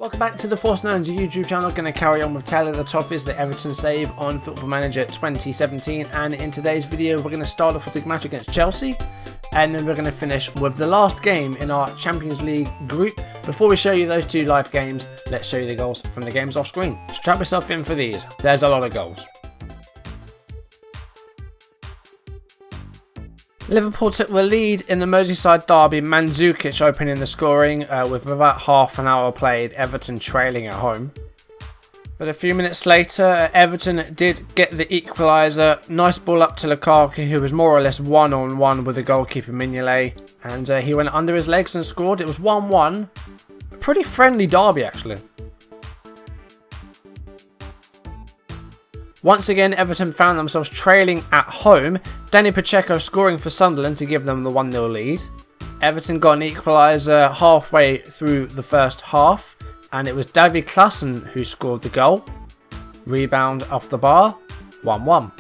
Welcome back to the Force Knowns YouTube channel. Going to carry on with Tally the Toffees, the Everton save on Football Manager 2017, and in today's video we're going to start off with the match against Chelsea, and then we're going to finish with the last game in our Champions League group. Before we show you those two live games, let's show you the goals from the games off screen. Strap yourself in for these. There's a lot of goals. Liverpool took the lead in the Merseyside derby, Mandzukic opening the scoring with about half an hour played, Everton trailing at home. But a few minutes later, Everton did get the equaliser. Nice ball up to Lukaku, who was more or less one-on-one with the goalkeeper Mignolet, and he went under his legs and scored. It was 1-1. A pretty friendly derby actually. Once again, Everton found themselves trailing at home. Danny Pacheco scoring for Sunderland to give them the 1-0 lead. Everton got an equaliser halfway through the first half, and it was Davy Klaassen who scored the goal. Rebound off the bar, 1-1.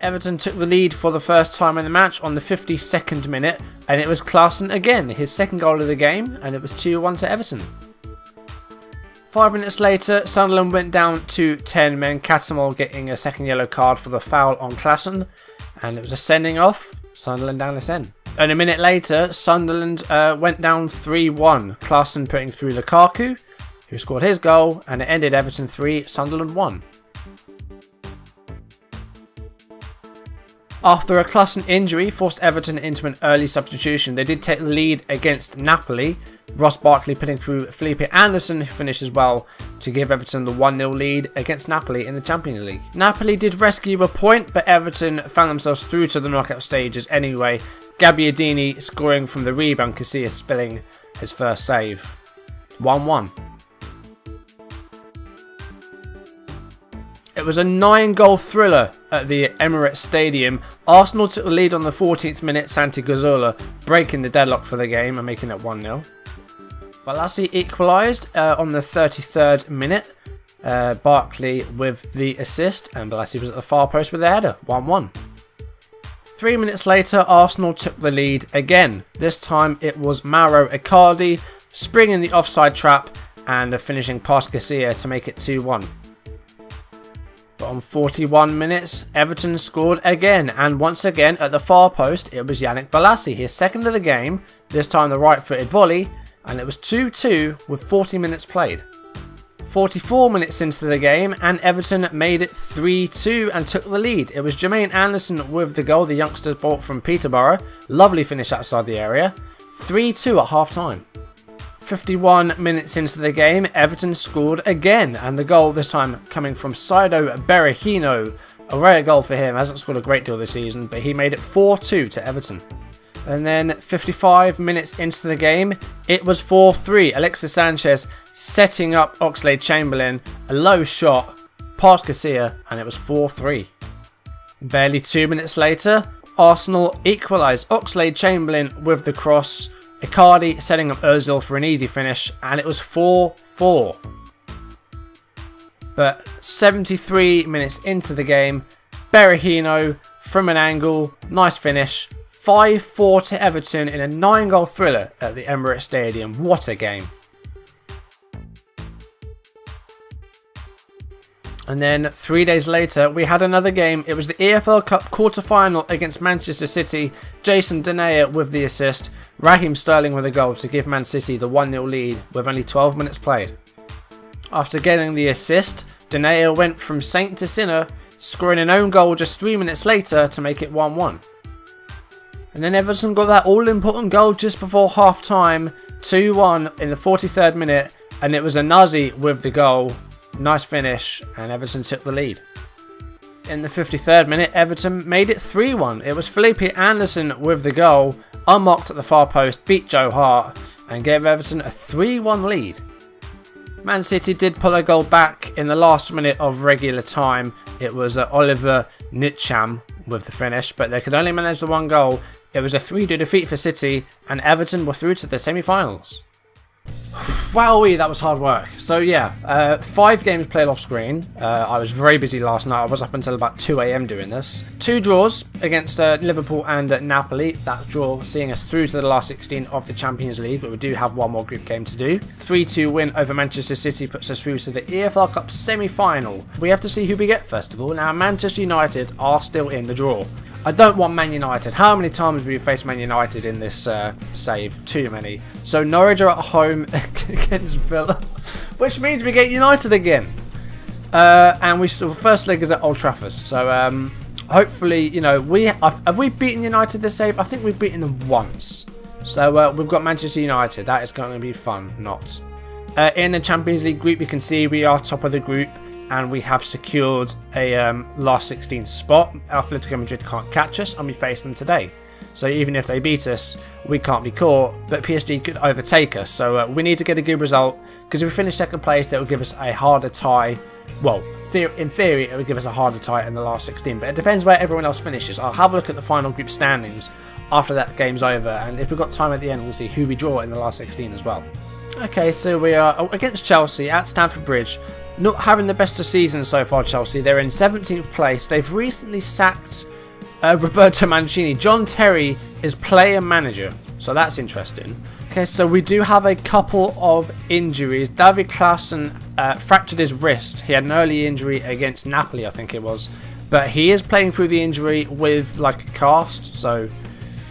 Everton took the lead for the first time in the match on the 52nd minute, and it was Klaassen again, his second goal of the game, and it was 2-1 to Everton. 5 minutes later, Sunderland went down to 10 men, Catamol getting a second yellow card for the foul on Klaassen, and it was a sending off, Sunderland down this end. And a minute later, Sunderland went down 3-1, Klaassen putting through Lukaku, who scored his goal, and it ended Everton 3, Sunderland 1. After a Klaassen injury forced Everton into an early substitution, they did take the lead against Napoli. Ross Barkley putting through Felipe Anderson, who finished as well to give Everton the 1-0 lead against Napoli in the Champions League. Napoli did rescue a point, but Everton found themselves through to the knockout stages anyway. Gabbiadini scoring from the rebound, Casillas spilling his first save. 1-1. It was a 9-goal thriller at the Emirates Stadium. Arsenal took the lead on the 14th minute, Santi Cazorla breaking the deadlock for the game and making it 1-0. Balassi equalised on the 33rd minute. Barkley with the assist, and Balassi was at the far post with the header, 1-1. 3 minutes later, Arsenal took the lead again. This time it was Mauro Icardi springing the offside trap and finishing past Casillas to make it 2-1. But on 41 minutes, Everton scored again, and once again at the far post it was Yannick Balassi, his second of the game, this time the right-footed volley, and it was 2-2 with 40 minutes played. 44 minutes into the game and Everton made it 3-2 and took the lead. It was Jermaine Anderson with the goal, the youngster bought from Peterborough. Lovely finish outside the area. 3-2 at half time. 51 minutes into the game, Everton scored again, and the goal this time coming from Saido Berahino. A rare goal for him, hasn't scored a great deal this season, but he made it 4-2 to Everton. And then 55 minutes into the game, it was 4-3. Alexis Sanchez setting up Oxlade-Chamberlain, a low shot past Casillas, and it was 4-3. Barely 2 minutes later, Arsenal equalised. Oxlade-Chamberlain with the cross, Icardi setting up Ozil for an easy finish, and it was 4-4. But 73 minutes into the game, Berahino from an angle, nice finish, 5-4 to Everton in a 9-goal thriller at the Emirates Stadium. What a game. And then 3 days later, we had another game. It was the EFL Cup quarter-final against Manchester City. Jason Denayer with the assist. Raheem Sterling with a goal to give Man City the 1-0 lead with only 12 minutes played. After getting the assist, Denayer went from saint to sinner, scoring an own goal just 3 minutes later to make it 1-1. And then Everton got that all-important goal just before half-time, 2-1 in the 43rd minute, and it was a Nazi with the goal. Nice finish, and Everton took the lead. In the 53rd minute, Everton made it 3-1. It was Felipe Anderson with the goal, unmarked at the far post, beat Joe Hart, and gave Everton a 3-1 lead. Man City did pull a goal back in the last minute of regular time. It was Oliver Nitcham with the finish, but they could only manage the one goal. It was a 3-2 defeat for City, and Everton were through to the semi-finals. Wowee, that was hard work. So yeah, 5 games played off screen. I was very busy last night. I was up until about 2 AM doing this. 2 draws against Liverpool and Napoli. That draw seeing us through to the last 16 of the Champions League, but we do have one more group game to do. 3-2 win over Manchester City puts us through to the EFL Cup semi-final. We have to see who we get first of all. Now Manchester United are still in the draw. I don't want Man United. How many times have we faced Man United in this save? Too many. So Norwich are at home against Villa, which means we get United again. And first leg is at Old Trafford. So hopefully, you know, have we beaten United this save? I think we've beaten them once. So we've got Manchester United. That is going to be fun. Not. In the Champions League group, you can see we are top of the group. And we have secured a last 16 spot. Atletico Madrid can't catch us, and we face them today. So even if they beat us, we can't be caught. But PSG could overtake us. So we need to get a good result, because if we finish second place, that will give us a harder tie. Well, in theory, it would give us a harder tie in the last 16. But it depends where everyone else finishes. I'll have a look at the final group standings after that game's over. And if we've got time at the end, we'll see who we draw in the last 16 as well. Okay, so we are against Chelsea at Stamford Bridge. Not having the best of seasons so far, Chelsea. They're in 17th place. They've recently sacked Roberto Mancini. John Terry is player manager, so that's interesting. Okay, so we do have a couple of injuries. David Klaassen fractured his wrist. He had an early injury against Napoli, I think it was. But he is playing through the injury with like a cast, so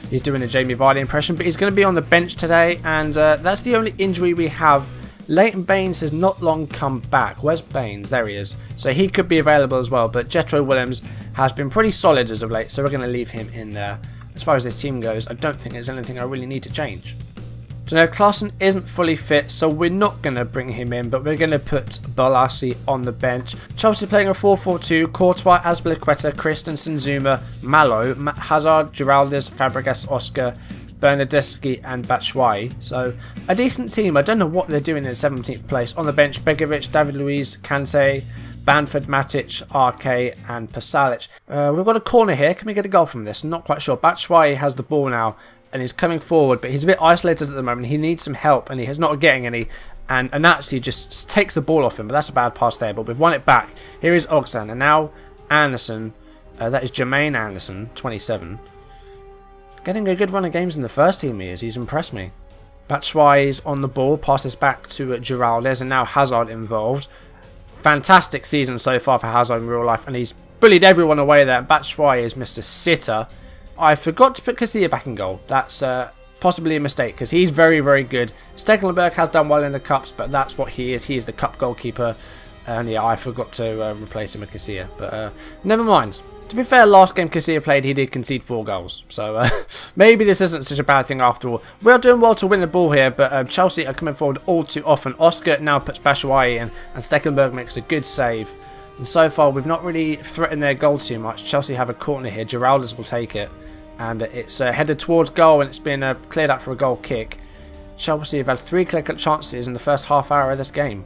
he's doing a Jamie Vardy impression. But he's going to be on the bench today, and that's the only injury we have. Leighton Baines has not long come back. Where's Baines? There he is. So he could be available as well. But Jetro Willems has been pretty solid as of late. So we're going to leave him in there. As far as this team goes, I don't think there's anything I really need to change. So now Klaassen isn't fully fit. So we're not going to bring him in. But we're going to put Balassi on the bench. Chelsea playing a 4-4-2. Courtois, Azpilicueta, Christensen, Zuma, Malo, Hazard, Giraldes, Fabregas, Oscar, Bernardeschi and Batshuayi. So a decent team. I don't know what they're doing in 17th place. On the bench, Begovic, David Luiz, Kante, Bamford, Matic, RK and Pasalic. We've got a corner here. Can we get a goal from this? I'm not quite sure. Batshuayi has the ball now and he's coming forward, but he's a bit isolated at the moment. He needs some help and he's not getting any. And Anatsi just takes the ball off him, but that's a bad pass there. But we've won it back. Here is Ogsan and now Anderson. That is Jermaine Anderson, 27. Getting a good run of games in the first team he is. He's impressed me. Batshuayi is on the ball. Passes back to Giraldes and now Hazard involved. Fantastic season so far for Hazard in real life. And he's bullied everyone away there. Batshuayi is Mr. Sitter. I forgot to put Casilla back in goal. That's possibly a mistake because he's very, very good. Stekelenburg has done well in the cups, but that's what he is. He is the cup goalkeeper. And yeah, I forgot to replace him with Casilla. But never mind. To be fair, last game Casilla played, he did concede 4 goals. So maybe this isn't such a bad thing after all. We are doing well to win the ball here, but Chelsea are coming forward all too often. Oscar now puts Batshuayi in, and Stekelenburg makes a good save. And so far, we've not really threatened their goal too much. Chelsea have a corner here. Giraldes will take it. And it's headed towards goal, and it's been cleared out for a goal kick. Chelsea have had 3 clear-cut chances in the first half hour of this game.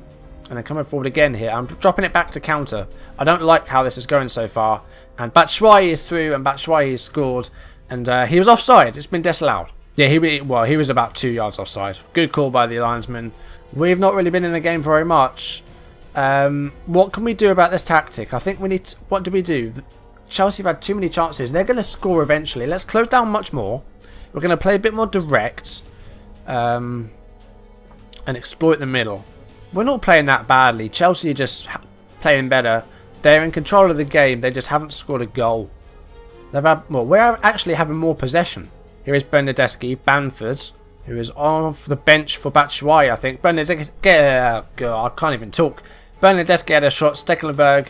And they're coming forward again here. I'm dropping it back to counter. I don't like how this is going so far. And Batshuayi is through and Batshuayi is scored. And he was offside. It's been disallowed. Yeah, he was about 2 yards offside. Good call by the linesman. We've not really been in the game very much. What can we do about this tactic? I think we need to, what do we do? Chelsea have had too many chances. They're going to score eventually. Let's close down much more. We're going to play a bit more direct. And exploit the middle. We're not playing that badly. Chelsea are just playing better. They're in control of the game. They just haven't scored a goal. We're actually having more possession. Here is Bernardeschi, Bamford, who is off the bench for Batshuayi, I think. Bernardeschi, I can't even talk. Bernardeschi had a shot. Stekelenburg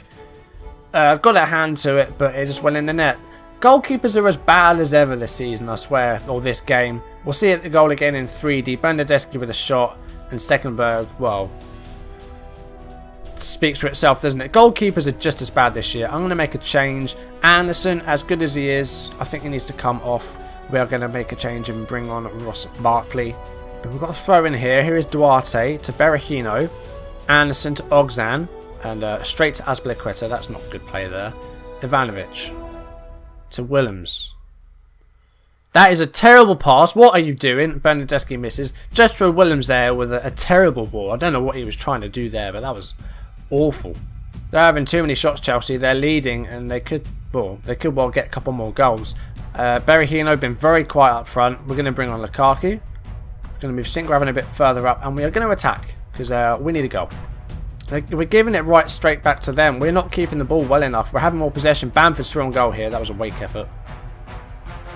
got a hand to it, but it just went in the net. Goalkeepers are as bad as ever this season, I swear, or this game. We'll see it the goal again in 3D. Bernardeschi with a shot, and Stekelenburg, well, speaks for itself, doesn't it? Goalkeepers are just as bad this year. I'm going to make a change. Anderson, as good as he is, I think he needs to come off. We are going to make a change and bring on Ross Barkley. But we've got a throw in here. Here is Duarte to Berahino. Anderson to Ogzan. And straight to Azpilicueta. That's not good play there. Ivanovic to Willems. That is a terrible pass. What are you doing? Bernardeschi misses. Jethro Williams there with a terrible ball. I don't know what he was trying to do there, but that was awful. They're having too many shots, Chelsea. They're leading, and they could well get a couple more goals. Berahino been very quiet up front. We're going to bring on Lukaku. We're going to move Sinkgraven a bit further up, and we are going to attack because we need a goal. We're giving it right straight back to them. We're not keeping the ball well enough. We're having more possession. Bamford's through on goal here. That was a wake effort.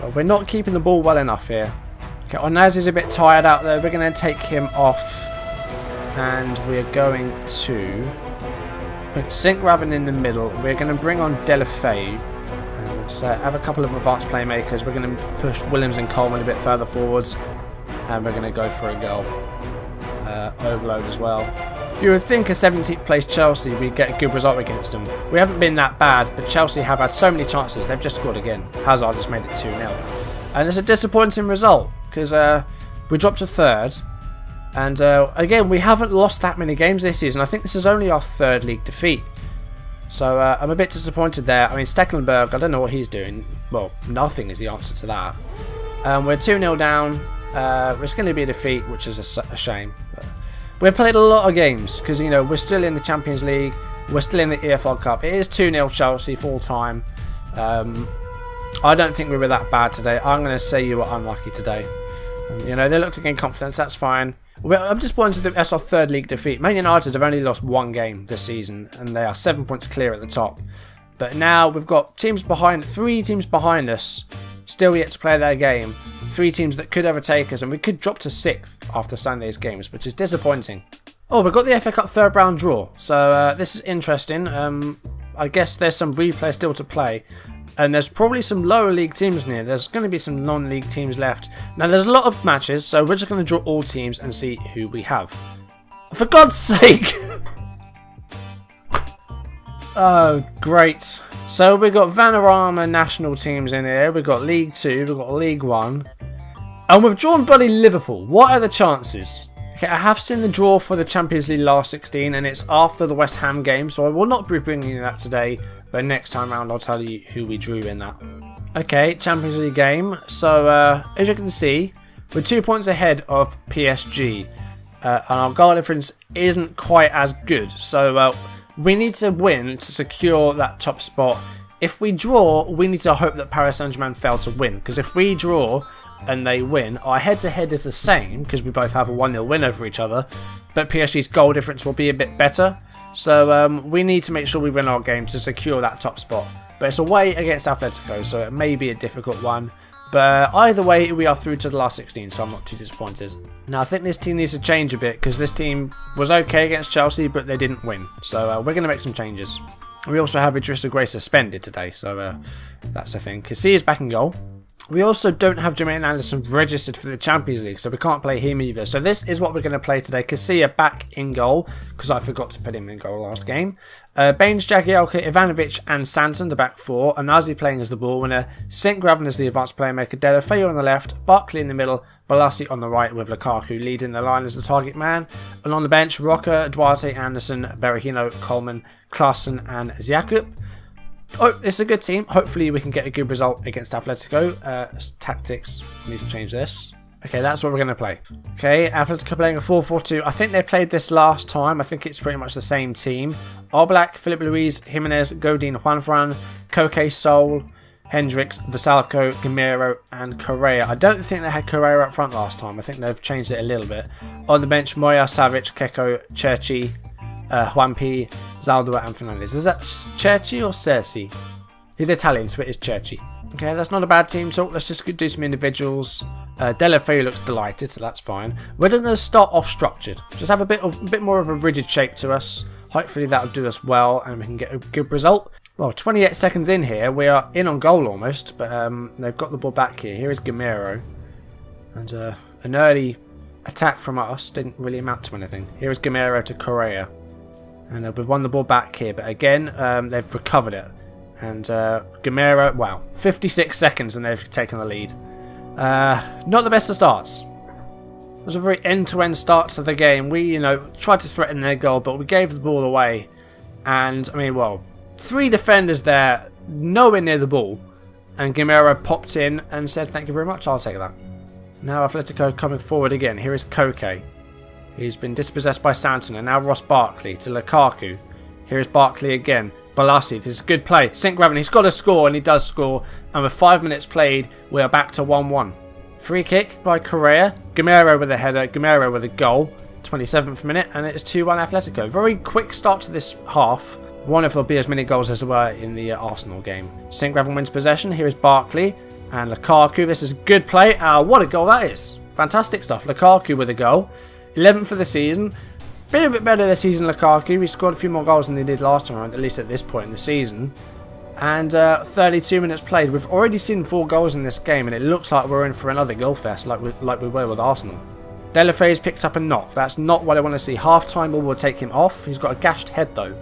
But we're not keeping the ball well enough here. Okay, Onaz is a bit tired out there. We're going to take him off, and we're going to put Sinkgraven in the middle. We're going to bring on Delafeu. So have a couple of advanced playmakers. We're going to push Williams and Coleman a bit further forwards, and we're going to go for a goal. Overload as well. You would think a 17th place Chelsea, we'd get a good result against them. We haven't been that bad, but Chelsea have had so many chances. They've just scored again. Hazard just made it 2-0. And it's a disappointing result because we dropped to third. And again, we haven't lost that many games this season. I think this is only our third league defeat. So I'm a bit disappointed there. I mean, Stecklenburg, I don't know what he's doing. Well, nothing is the answer to that. We're 2-0 down. It's going to be a defeat, which is a shame. But we've played a lot of games because, you know, we're still in the Champions League. We're still in the EFL Cup. It is 2-0 Chelsea full time. I don't think we were that bad today. I'm going to say you were unlucky today. You know, they look to gain confidence. That's fine. I'm disappointed that that's our third league defeat. Man United have only lost one game this season, and they are 7 points clear at the top. But now we've got three teams behind us, still yet to play their game. 3 teams that could overtake us, and we could drop to 6th after Sunday's games, which is disappointing. Oh, we've got the FA Cup third round draw, so this is interesting. I guess there's some replay still to play. And there's probably some lower league teams in here. There's going to be some non-league teams left. Now, there's a lot of matches, so we're just going to draw all teams and see who we have. For God's sake! Oh, great. So we've got Vanarama national teams in here. We've got League 2, we've got League 1. And we've drawn bloody Liverpool. What are the chances? Okay, I have seen the draw for the Champions League last 16, and it's after the West Ham game, so I will not be bringing you that today. But next time round, I'll tell you who we drew in that. Okay, Champions League game. So, as you can see, we're 2 points ahead of PSG. And our goal difference isn't quite as good. So, we need to win to secure that top spot. If we draw, we need to hope that Paris Saint-Germain fail to win. Because if we draw and they win, our head-to-head is the same. Because we both have a 1-0 win over each other. But PSG's goal difference will be a bit better. So we need to make sure we win our game to secure that top spot. But it's away against Atletico, so it may be a difficult one. But either way, we are through to the last 16, so I'm not too disappointed. Now, I think this team needs to change a bit, because this team was okay against Chelsea, but they didn't win. So we're going to make some changes. We also have Idrissa Gray suspended today, so that's the thing. Kessie is back in goal. We also don't have Jermaine Anderson registered for the Champions League, so we can't play him either. So this is what we're going to play today. Casilla back in goal, because I forgot to put him in goal last game. Baines, Jagielka, Ivanovic and Santon, the back 4. Anazi playing as the ball winner. Sinkgraven as the advanced playmaker. Delafeu on the left. Barkley in the middle. Balassi on the right, with Lukaku leading the line as the target man. And on the bench, Roca, Duarte, Anderson, Berahino, Coleman, Klaassen and Ziakup. Oh, it's a good team. Hopefully we can get a good result against Atletico. Tactics, we need to change this. Okay, that's what we're going to play. Okay, Atletico playing a 4-4-2. I think they played this last time. I think it's pretty much the same team. Oblak, Philip Luis, Jimenez, Godin, Juanfran, Koke, Sol, Hendricks, Vasalco, Gamero and Correa. I don't think they had Correa up front last time. I think they've changed it a little bit. On the bench, Moya, Savic, Keko, Cherchi, Juanpi, Zaldua and Fernandez. Is that Cherchi or Cerci? He's Italian, so it is Cherchi. Okay, that's not a bad team talk. Let's just do some individuals. Delafeu looks delighted, so that's fine. We're going to start off structured. Just have a bit more of a rigid shape to us. Hopefully that'll do us well and we can get a good result. Well, 28 seconds in here. We are in on goal almost, but they've got the ball back here. Here is Gamero. And an early attack from us didn't really amount to anything. Here is Gamero to Correa. And we've won the ball back here, but again, they've recovered it. And Gamero, wow, 56 seconds and they've taken the lead. Not the best of starts. It was a very end-to-end start to the game. We, tried to threaten their goal, but we gave the ball away. And, 3 defenders there, nowhere near the ball. And Gamero popped in and said, thank you very much, I'll take that. Now Atletico coming forward again. Here is Koke. He's been dispossessed by Santana. Now Ross Barkley to Lukaku. Here is Barkley again. Balassi, this is good play. St. Graven, he's got to score, and he does score. And with 5 minutes played, we are back to 1-1. Free kick by Correa. Gamero with a header. Gamero with a goal. 27th minute, and it's 2-1 Atletico. Very quick start to this half. Wonder if there'll be as many goals as there were in the Arsenal game. St. Graven wins possession. Here is Barkley and Lukaku. This is a good play. What a goal that is. Fantastic stuff. Lukaku with a goal. 11th for the season. Been a bit better this season, Lukaku. He scored a few more goals than he did last time around, at least at this point in the season. And 32 minutes played. We've already seen 4 goals in this game, and it looks like we're in for another goal fest like we were with Arsenal. Delafay's picked up a knock. That's not what I want to see. Half-time ball will take him off. He's got a gashed head, though.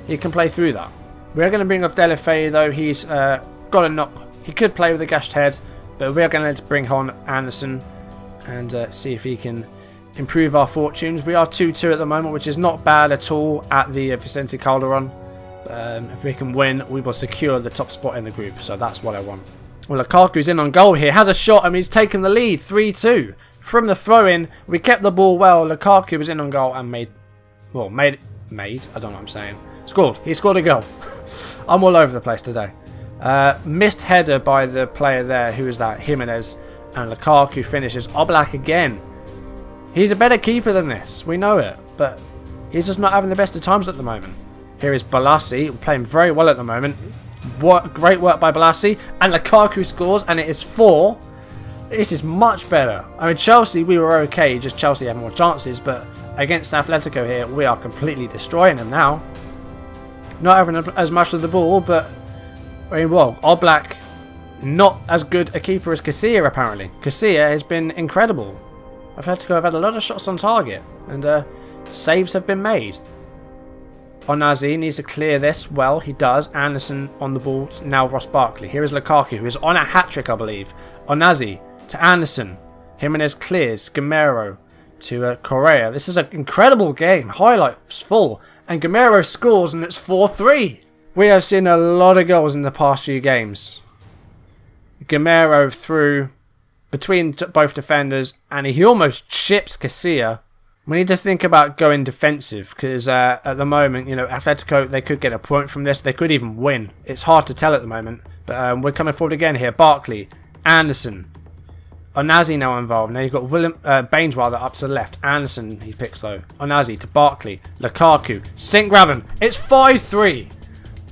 He can play through that. We're going to bring off Delafay, though. He's got a knock. He could play with a gashed head, but we're going to bring on Anderson and see if he can improve our fortunes. We are 2-2 at the moment, which is not bad at all at the Vicente Calderon. If we can win, we will secure the top spot in the group, so that's what I want. Well, Lukaku's in on goal here. Has a shot, and he's taken the lead. 3-2. From the throw-in, we kept the ball well. Lukaku was in on goal and made... I don't know what I'm saying. Scored. He scored a goal. I'm all over the place today. Missed header by the player there. Who is that? Jimenez. And Lukaku finishes. Oblak again. He's a better keeper than this. We know it. But he's just not having the best of times at the moment. Here is Balassi. Playing very well at the moment. Great work by Balassi. And Lukaku scores. And it is 4. This is much better. I mean, Chelsea, we were okay. Just Chelsea had more chances. But against Atletico here, we are completely destroying them now. Not having as much of the ball, but very well. Oblak, not as good a keeper as Casilla, apparently. Casilla has been incredible. Atletico have had a lot of shots on target, and saves have been made. Onazi needs to clear this. Well, he does. Anderson on the ball. Now Ross Barkley. Here is Lukaku, who is on a hat-trick, I believe. Onazi to Anderson. Jimenez clears. Gamero to Correa. This is an incredible game. Highlights full. And Gamero scores, and it's 4-3. We have seen a lot of goals in the past few games. Gamero through between both defenders, and he almost chips Casilla. We need to think about going defensive, because at the moment, Atletico, they could get a point from this. They could even win. It's hard to tell at the moment. But we're coming forward again here. Barkley, Anderson. Onazi now involved. Now you've got Baines up to the left. Anderson he picks though. Onazi to Barkley. Lukaku. St. Graven. It's 5-3.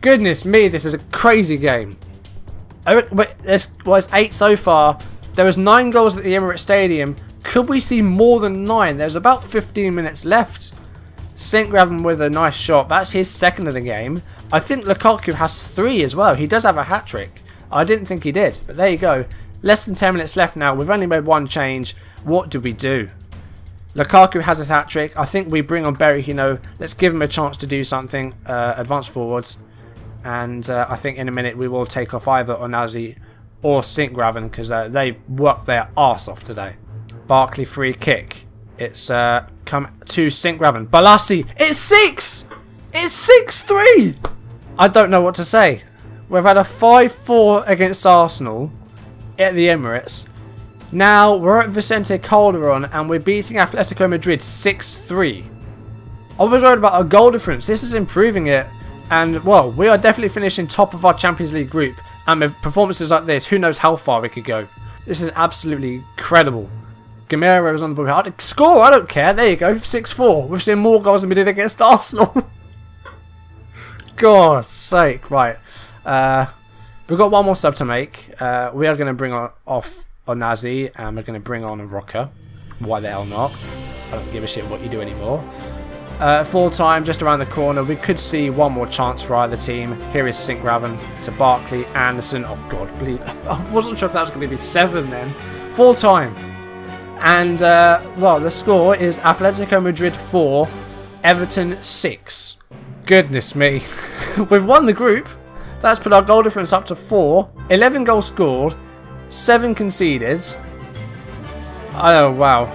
Goodness me, this is a crazy game. There's 8 so far. There was 9 goals at the Emirates Stadium. Could we see more than 9? There's about 15 minutes left. St. Graven with a nice shot. That's his second of the game. I think Lukaku has 3 as well. He does have a hat-trick. I didn't think he did, but there you go. Less than 10 minutes left now. We've only made 1 change. What do we do? Lukaku has a hat-trick. I think we bring on Berahino. Let's give him a chance to do something. Advance forwards. And I think in a minute we will take off either Onazi or St. Graven, because they worked their arse off today. Barkley free kick. It's come to St. Graven. Balassi. It's 6! It's 6-3! I don't know what to say. We've had a 5-4 against Arsenal at the Emirates. Now we're at Vicente Calderon and we're beating Atletico Madrid 6-3. I was worried about a goal difference. This is improving it. And, well, we are definitely finishing top of our Champions League group. And with performances like this, who knows how far we could go. This is absolutely incredible. Gamero is on the ball. Score, I don't care. There you go, 6-4. We've seen more goals than we did against Arsenal. God's sake. Right. We've got 1 more sub to make. We are going to bring off Onazi. And we're going to bring on a Rocker. Why the hell not? I don't give a shit what you do anymore. Full time, just around the corner. We could see 1 more chance for either team. Here is St. Graven to Barkley, Anderson. Oh God, I wasn't sure if that was going to be 7 then. Full time. And, well, the score is Atletico Madrid 4, Everton 6. Goodness me. We've won the group. That's put our goal difference up to 4. 11 goals scored, 7 conceded. Oh, wow.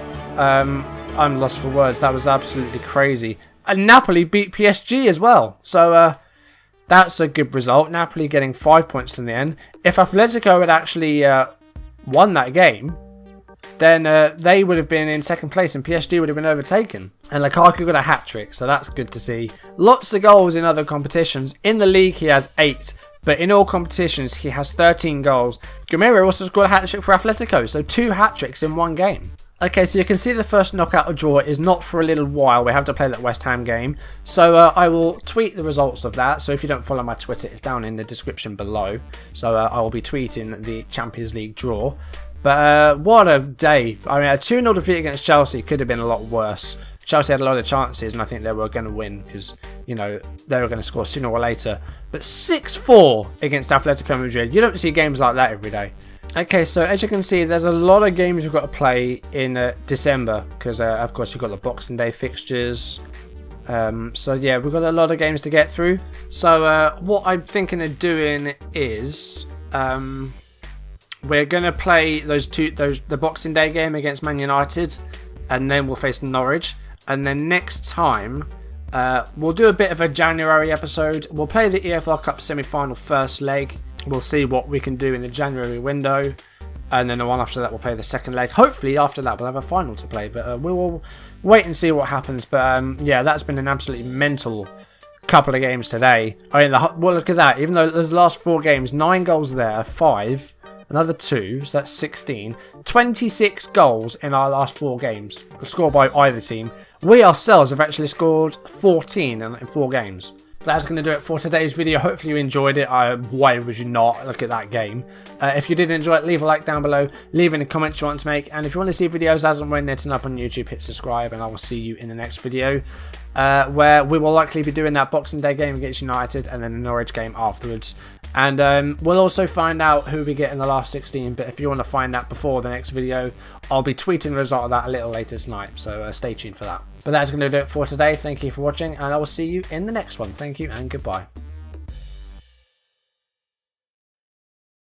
I'm lost for words. That was absolutely crazy. And Napoli beat PSG as well. So, That's a good result. Napoli getting 5 points in the end. If Atletico had actually won that game, then they would have been in second place and PSG would have been overtaken. And Lukaku got a hat-trick, so that's good to see. Lots of goals in other competitions. In the league, he has 8. But in all competitions, he has 13 goals. Galore also scored a hat-trick for Atletico, so 2 hat-tricks in one game. Okay, so you can see the first knockout or draw is not for a little while. We have to play that West Ham game. So I will tweet the results of that. So if you don't follow my Twitter, it's down in the description below. So I will be tweeting the Champions League draw. But what a day. I mean, a 2-0 defeat against Chelsea could have been a lot worse. Chelsea had a lot of chances and I think they were going to win because, you know, they were going to score sooner or later. But 6-4 against Atletico Madrid. You don't see games like that every day. Okay, so as you can see, there's a lot of games we've got to play in December because, of course, you've got the Boxing Day fixtures. So, yeah, we've got a lot of games to get through. So, what I'm thinking of doing is we're going to play the Boxing Day game against Man United and then we'll face Norwich. And then next time, we'll do a bit of a January episode. We'll play the EFL Cup semi-final first leg. We'll see what we can do in the January window. And then the one after that, we'll play the second leg. Hopefully, after that, we'll have a final to play. But we will wait and see what happens. But yeah, that's been an absolutely mental couple of games today. I mean, well, look at that. Even though there's the last 4 games, 9 goals there, 5. Another 2, so that's 16. 26 goals in our last 4 games. Scored by either team. We ourselves have actually scored 14 in 4 games. That's going to do it for today's video. Hopefully you enjoyed it. Why would you not? Look at that game. If you did enjoy it, leave a like down below. Leave any comments you want to make. And if you want to see videos as and when they're turn up on YouTube, hit subscribe. And I will see you in the next video. Where we will likely be doing that Boxing Day game against United. And then the Norwich game afterwards. And we'll also find out who we get in the last 16. But if you want to find that before the next video, I'll be tweeting the result of that a little later tonight. So stay tuned for that. But that's going to do it for today. Thank you for watching, and I will see you in the next one. Thank you and goodbye.